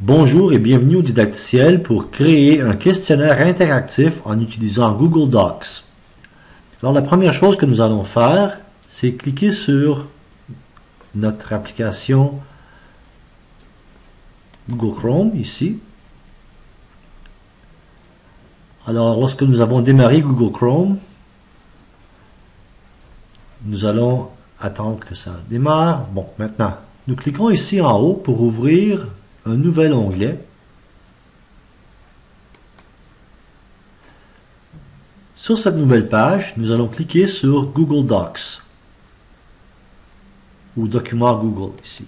Bonjour et bienvenue au Didacticiel pour créer un questionnaire interactif en utilisant Google Docs. Alors la première chose que nous allons faire, c'est cliquer sur notre application Google Chrome ici. Alors lorsque nous avons démarré Google Chrome, nous allons attendre que ça démarre. Bon, maintenant, nous cliquons ici en haut pour ouvrir un nouvel onglet. Sur cette nouvelle page, nous allons cliquer sur Google Docs ou document Google ici.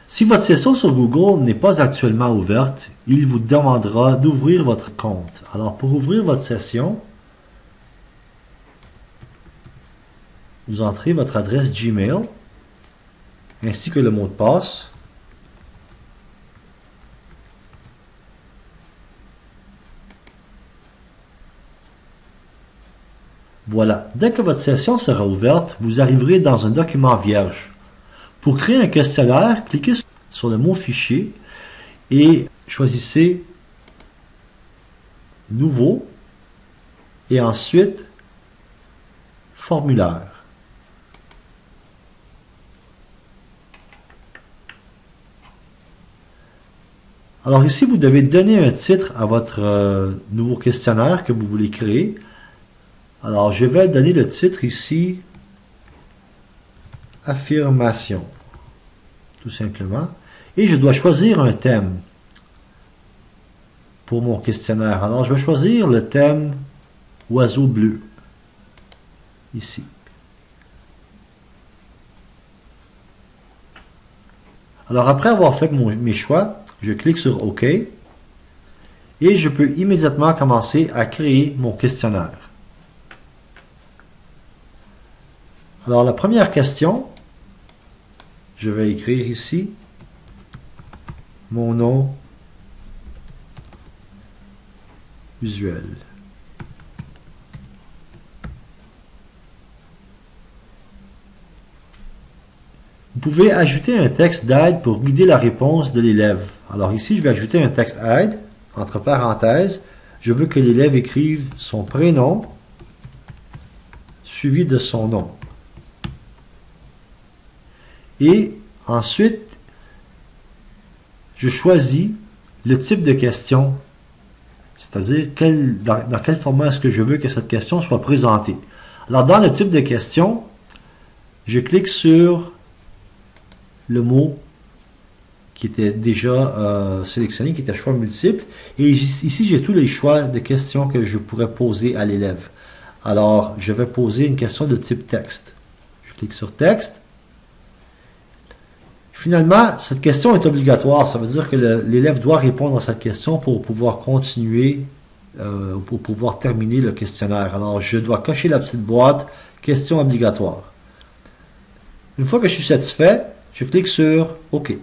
Si votre session sur Google n'est pas actuellement ouverte, il vous demandera d'ouvrir votre compte. Alors pour ouvrir votre session, vous entrez votre adresse Gmail ainsi que le mot de passe. Voilà, dès que votre session sera ouverte, vous arriverez dans un document vierge. Pour créer un questionnaire, cliquez sur le mot Fichier et choisissez Nouveau et ensuite Formulaire. Alors ici, vous devez donner un titre à votre nouveau questionnaire que vous voulez créer. Alors, je vais donner le titre ici, Affirmation, tout simplement. Et je dois choisir un thème pour mon questionnaire. Alors, je vais choisir le thème Oiseau bleu, ici. Alors, après avoir fait mes choix, je clique sur OK et je peux immédiatement commencer à créer mon questionnaire. Alors, la première question, je vais écrire ici mon nom usuel. Vous pouvez ajouter un texte d'aide pour guider la réponse de l'élève. Alors ici, je vais ajouter un texte aide, entre parenthèses. Je veux que l'élève écrive son prénom suivi de son nom. Et ensuite, je choisis le type de question, c'est-à-dire dans quel format est-ce que je veux que cette question soit présentée. Alors, dans le type de question, je clique sur le mot qui était déjà sélectionné, qui était choix multiple. Et ici, j'ai tous les choix de questions que je pourrais poser à l'élève. Alors, je vais poser une question de type texte. Je clique sur texte. Finalement, cette question est obligatoire. Ça veut dire que l'élève doit répondre à cette question pour pouvoir continuer, pour pouvoir terminer le questionnaire. Alors, je dois cocher la petite boîte « Question obligatoire ». Une fois que je suis satisfait, je clique sur « OK ».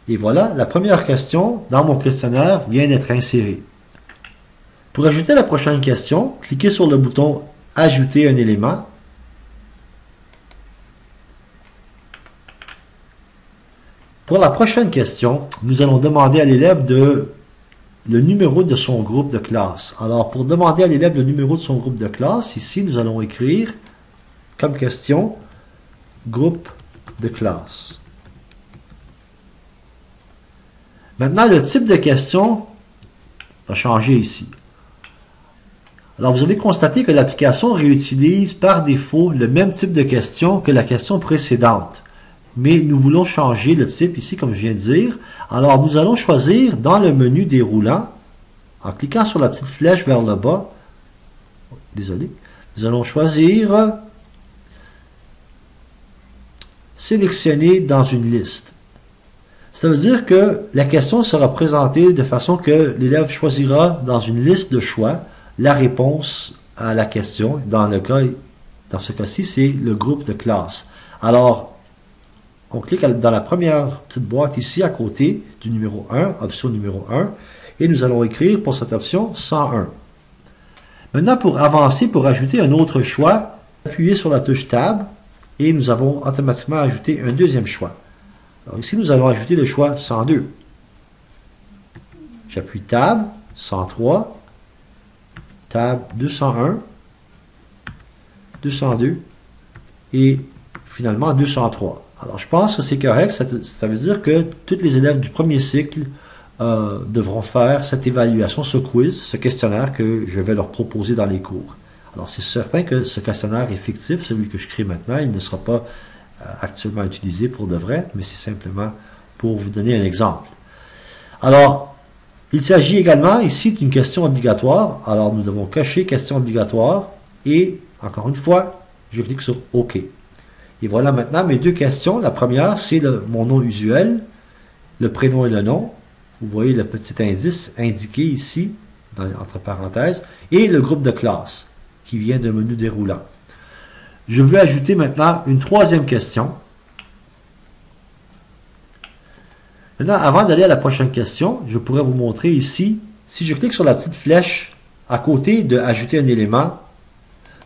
Et voilà, la première question dans mon questionnaire vient d'être insérée. Pour ajouter la prochaine question, cliquez sur le bouton « Ajouter un élément ». Pour la prochaine question, nous allons demander à l'élève le numéro de son groupe de classe. Alors, pour demander à l'élève le numéro de son groupe de classe, ici, nous allons écrire comme question « Groupe de classe ». Maintenant, le type de question va changer ici. Alors, vous avez constaté que l'application réutilise par défaut le même type de question que la question précédente. Mais nous voulons changer le type ici, comme je viens de dire. Alors, nous allons choisir dans le menu déroulant, en cliquant sur la petite flèche vers le bas, désolé, nous allons choisir sélectionner dans une liste. Ça veut dire que la question sera présentée de façon que l'élève choisira dans une liste de choix la réponse à la question. Dans ce cas-ci, c'est le groupe de classe. Alors, on clique dans la première petite boîte ici à côté du numéro 1, option numéro 1, et nous allons écrire pour cette option 101. Maintenant, pour avancer, pour ajouter un autre choix, appuyez sur la touche Tab et nous avons automatiquement ajouté un deuxième choix. Alors ici, nous allons ajouter le choix 102. J'appuie Tab, 103, Tab 201, 202 et finalement 203. Alors je pense que c'est correct, ça veut dire que tous les élèves du premier cycle devront faire cette évaluation, ce quiz, ce questionnaire que je vais leur proposer dans les cours. Alors c'est certain que ce questionnaire est fictif, celui que je crée maintenant, il ne sera pas actuellement utilisé pour de vrai, mais c'est simplement pour vous donner un exemple. Alors, il s'agit également ici d'une question obligatoire. Alors, nous devons cocher question obligatoire et, encore une fois, je clique sur OK. Et voilà maintenant mes deux questions. La première, c'est mon nom usuel, le prénom et le nom. Vous voyez le petit indice indiqué ici, entre parenthèses, et le groupe de classe qui vient d'un menu déroulant. Je veux ajouter maintenant une troisième question. Maintenant, avant d'aller à la prochaine question, je pourrais vous montrer ici, si je clique sur la petite flèche à côté de ajouter un élément,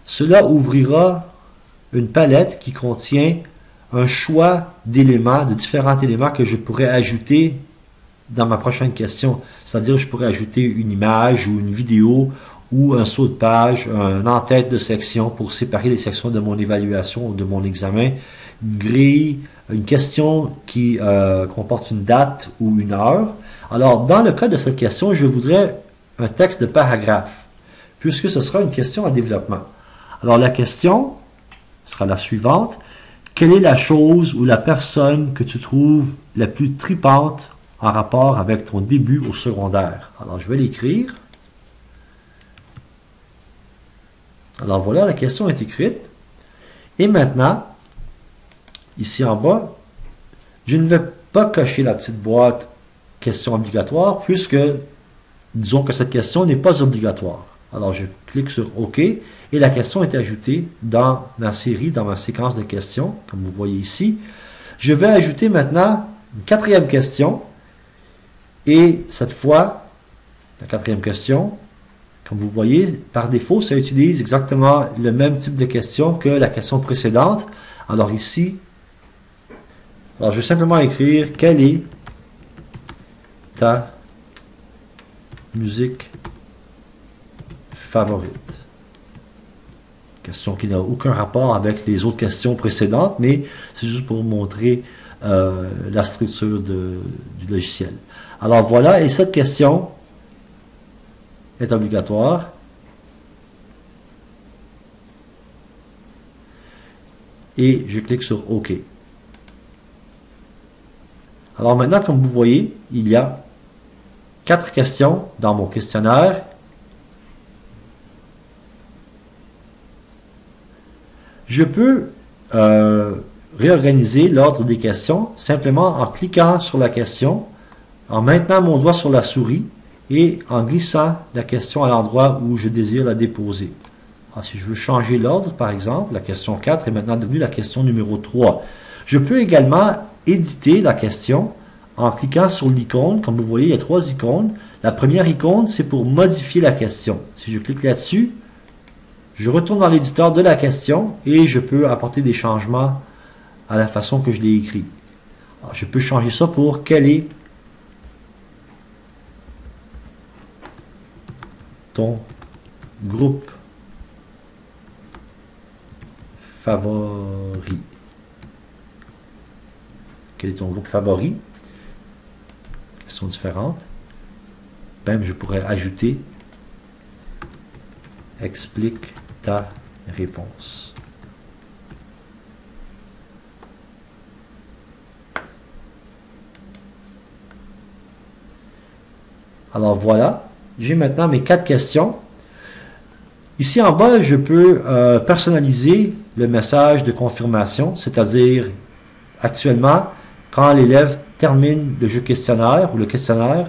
cela ouvrira une palette qui contient un choix d'éléments, de différents éléments que je pourrais ajouter dans ma prochaine question. C'est-à-dire, je pourrais ajouter une image ou une vidéo ou un saut de page, un en-tête de section pour séparer les sections de mon évaluation ou de mon examen, une grille, une question qui comporte une date ou une heure. Alors, dans le cas de cette question, je voudrais un texte de paragraphe, puisque ce sera une question en développement. Alors, la question sera la suivante. Quelle est la chose ou la personne que tu trouves la plus tripante en rapport avec ton début au secondaire? Alors, je vais l'écrire. Alors voilà, la question est écrite. Et maintenant, ici en bas, je ne vais pas cocher la petite boîte question obligatoire puisque, disons que cette question n'est pas obligatoire. Alors je clique sur OK et la question est ajoutée dans ma série, dans ma séquence de questions, comme vous voyez ici. Je vais ajouter maintenant une quatrième question et cette fois, la quatrième question, comme vous voyez, par défaut, ça utilise exactement le même type de question que la question précédente. Alors ici, je vais simplement écrire « Quelle est ta musique favorite ?» Question qui n'a aucun rapport avec les autres questions précédentes, mais c'est juste pour montrer la structure du logiciel. Alors voilà, et cette question est obligatoire. Et je clique sur OK. Alors maintenant, comme vous voyez, il y a 4 questions dans mon questionnaire. Je peux réorganiser l'ordre des questions simplement en cliquant sur la question, en maintenant mon doigt sur la souris et en glissant la question à l'endroit où je désire la déposer. Alors, si je veux changer l'ordre, par exemple, la question 4 est maintenant devenue la question numéro 3. Je peux également éditer la question en cliquant sur l'icône. Comme vous voyez, il y a 3 icônes. La première icône, c'est pour modifier la question. Si je clique là-dessus, je retourne dans l'éditeur de la question et je peux apporter des changements à la façon que je l'ai écrit. Alors, je peux changer ça pour quel est ton groupe favori. Quel est ton groupe favori? Question différente. Même je pourrais ajouter explique ta réponse. Alors voilà, j'ai maintenant mes 4 questions. Ici en bas, je peux personnaliser le message de confirmation, c'est-à-dire actuellement, quand l'élève termine le jeu questionnaire ou le questionnaire,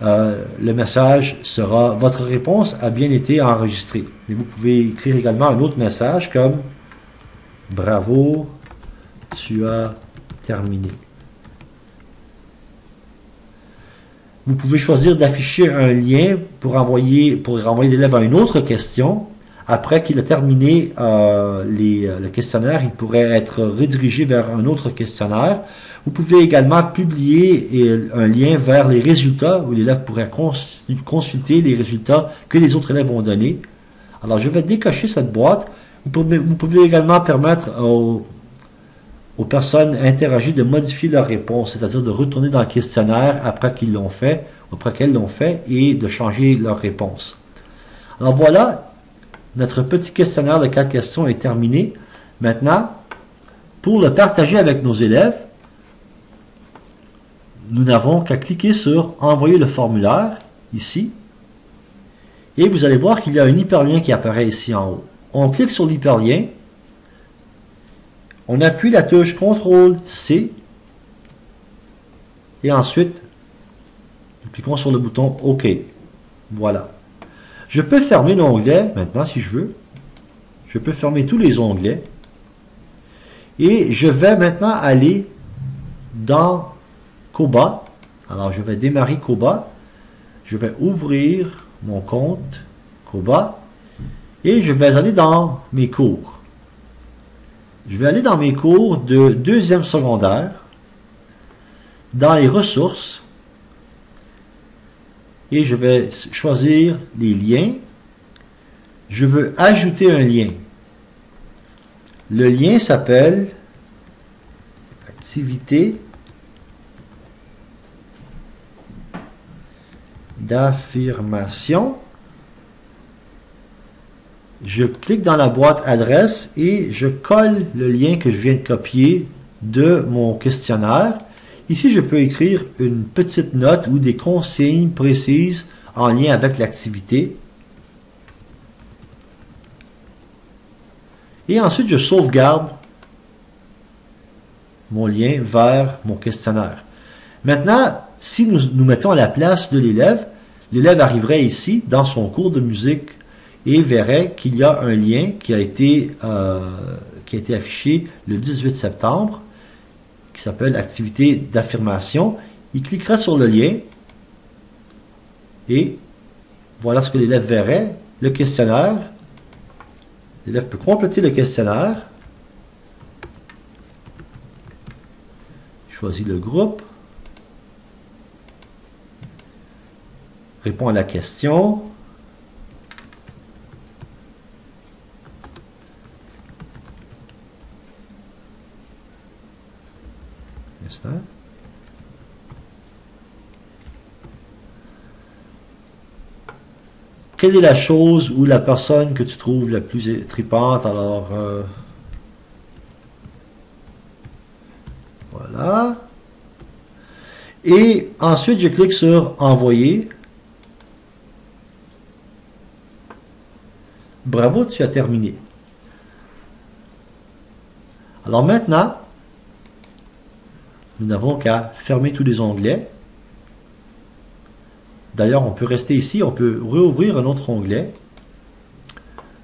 le message sera « Votre réponse a bien été enregistrée ». Mais vous pouvez écrire également un autre message comme « Bravo, tu as terminé ». Vous pouvez choisir d'afficher un lien pour renvoyer l'élève à une autre question. Après qu'il a terminé le questionnaire, il pourrait être redirigé vers un autre questionnaire. Vous pouvez également publier un lien vers les résultats où l'élève pourrait consulter les résultats que les autres élèves ont donnés. Alors, je vais décocher cette boîte. Vous pouvez également permettre aux personnes interagir de modifier leurs réponses, c'est-à-dire de retourner dans le questionnaire après qu'elles l'ont fait, et de changer leurs réponses. Alors voilà, notre petit questionnaire de 4 questions est terminé. Maintenant, pour le partager avec nos élèves, nous n'avons qu'à cliquer sur « Envoyer le formulaire » ici. Et vous allez voir qu'il y a un hyperlien qui apparaît ici en haut. On clique sur l'hyperlien. On appuie la touche CTRL-C. Et ensuite, nous cliquons sur le bouton OK. Voilà. Je peux fermer l'onglet maintenant si je veux. Je peux fermer tous les onglets. Et je vais maintenant aller dans Koba. Alors, je vais démarrer Koba. Je vais ouvrir mon compte Koba. Et je vais aller dans mes cours. Je vais aller dans mes cours de 2e secondaire. Dans les ressources. Et je vais choisir les liens. Je veux ajouter un lien. Le lien s'appelle activité d'affirmation. Je clique dans la boîte adresse et je colle le lien que je viens de copier de mon questionnaire. Ici, je peux écrire une petite note ou des consignes précises en lien avec l'activité. Et ensuite, je sauvegarde mon lien vers mon questionnaire. Maintenant, si nous mettons à la place de l'élève, l'élève arriverait ici, dans son cours de musique, et verrait qu'il y a un lien qui a été affiché le 18 septembre, qui s'appelle activité d'affirmation. Il cliquera sur le lien, et voilà ce que l'élève verrait, le questionnaire. L'élève peut compléter le questionnaire. Choisit le groupe. Répond à la question. Un instant. Quelle est la chose ou la personne que tu trouves la plus tripante? Alors, voilà. Et ensuite, je clique sur Envoyer. Bravo, tu as terminé. Alors maintenant, nous n'avons qu'à fermer tous les onglets. D'ailleurs, on peut rester ici, on peut réouvrir un autre onglet.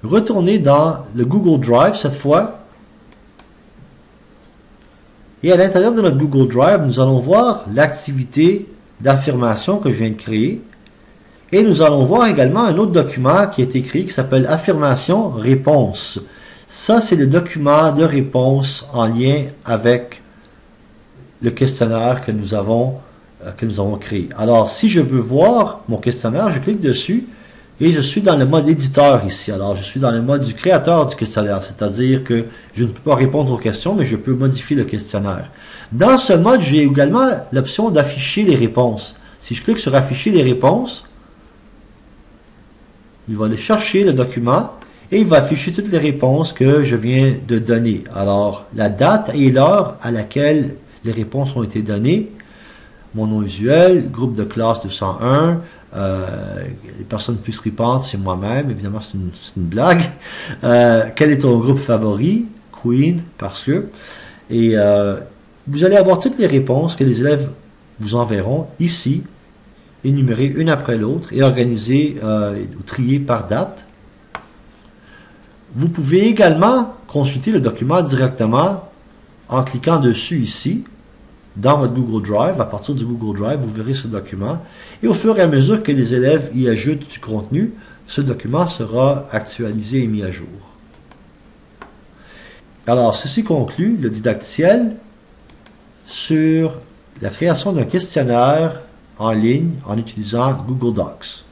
Retourner dans le Google Drive cette fois. Et à l'intérieur de notre Google Drive, nous allons voir l'activité d'affirmation que je viens de créer. Et nous allons voir également un autre document qui est écrit qui s'appelle Affirmation Réponse. Ça, c'est le document de réponse en lien avec le questionnaire que nous avons créé. Alors, si je veux voir mon questionnaire, je clique dessus et je suis dans le mode éditeur ici. Alors, je suis dans le mode du créateur du questionnaire, c'est-à-dire que je ne peux pas répondre aux questions, mais je peux modifier le questionnaire. Dans ce mode, j'ai également l'option d'afficher les réponses. Si je clique sur afficher les réponses, il va aller chercher le document et il va afficher toutes les réponses que je viens de donner. Alors, la date et l'heure à laquelle les réponses ont été données, mon nom usuel, groupe de classe 201, les personnes plus tripantes, c'est moi-même, évidemment c'est une blague. Quel est ton groupe favori? Queen, parce que. Et vous allez avoir toutes les réponses que les élèves vous enverront ici, énumérées une après l'autre et organisées ou triées par date. Vous pouvez également consulter le document directement en cliquant dessus ici, dans votre Google Drive. À partir du Google Drive, vous verrez ce document. Et au fur et à mesure que les élèves y ajoutent du contenu, ce document sera actualisé et mis à jour. Alors, ceci conclut le didacticiel sur la création d'un questionnaire en ligne en utilisant Google Docs.